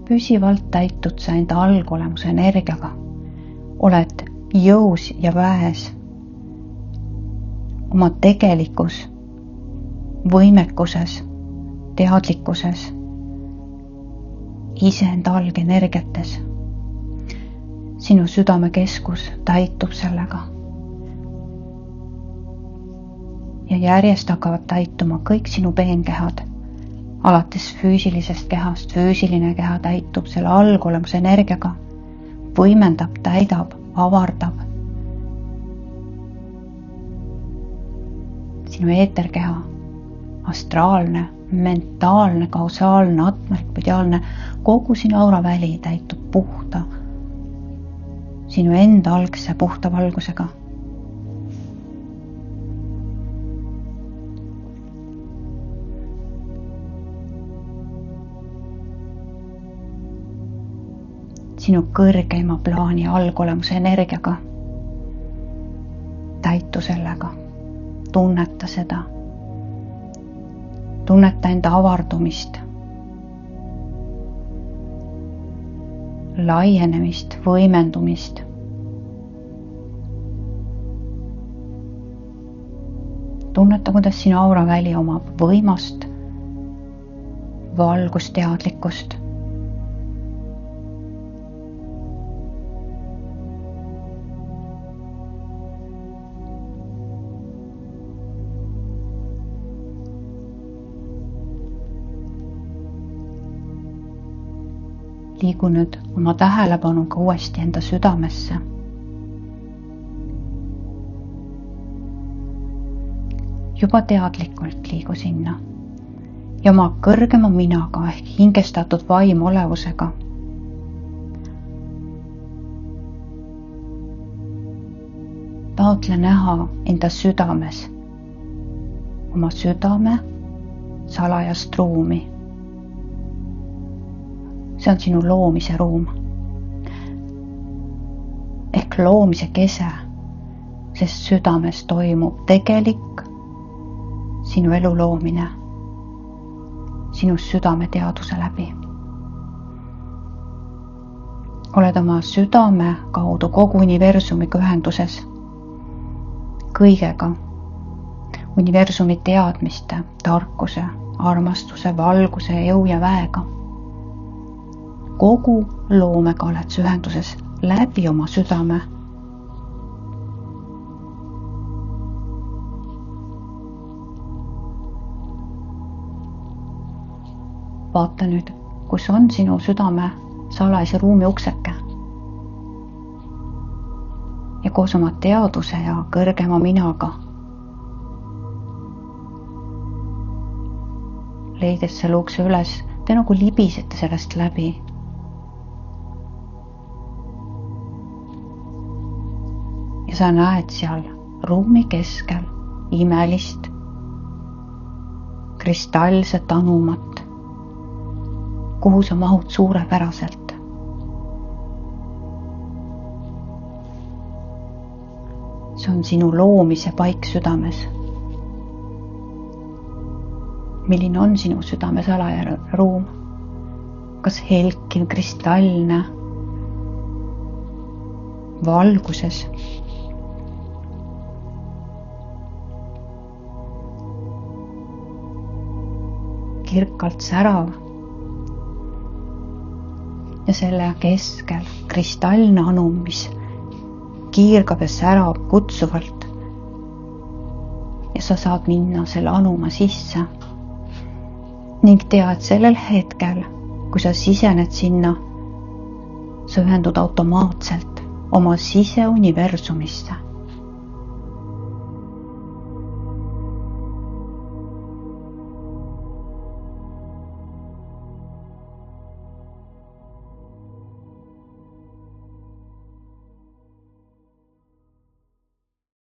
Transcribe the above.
püsivalt täitud sa enda algolemuse energiaga. Oled jõus ja väes. Oma tegelikus võimekuses, teadlikkuses, iseenda algenergiates. Sinu südamekeskus täitub sellega. Ja järjest hakkavad täituma kõik sinu peenkehad. Alates füüsilisest kehast, füüsiline keha täitub selle algolemuse energiaga, võimendab, täidab, avardab. Sinu eeterkeha, astraalne, mentaalne, kausaalne, atmosfäärideaalne, kogu sinu auraväli täitub puhta, sinu enda algse puhta valgusega. Sinu kõrgeima plaani algolemuse energiaga. Täitu sellega. Tunneta seda. Tunneta enda avardumist. Laienemist, võimendumist. Tunneta, kuidas sinu auraväli omab võimast, valgusteadlikkust. Liigu nüüd oma tähelepanuga uuesti enda südamesse. Juba teadlikult liigu sinna ja oma kõrgema minaga ehk hingestatud vaimolevusega. Taotle näha enda südames, oma südame salajast ruumi. See on sinu loomise ruum. Ehk loomise kese, sest südames toimub tegelik sinu elu loomine, sinu südameteaduse läbi. Oled oma südame kaudu kogu universumiga ühenduses, kõigega, universumi teadmiste, tarkuse, armastuse, valguse, jõu ja väega. Kogu loomega oled ühenduses läbi oma südame. Vaata nüüd, kus on sinu südame salajase ruumi ukseke. Ja koos oma teaduse ja kõrgema minaga leides selle ukse üles, te nagu libisete sellest läbi. Ja sa näed seal ruumi keskel imelist, kristallset anumat, kuhu sa mahud suurepäraselt. See on sinu loomise paik südames. Milline on sinu südame salaja ruum? Kas helkiv, kristallne, valguses? Kirkalt särav ja selle keskel kristallne anum, mis kiirgab ja särab kutsuvalt ja sa saad minna selle anuma sisse ning tead sellel hetkel, kui sa sisened sinna, sa ühendud automaatselt oma siseuniversumisse.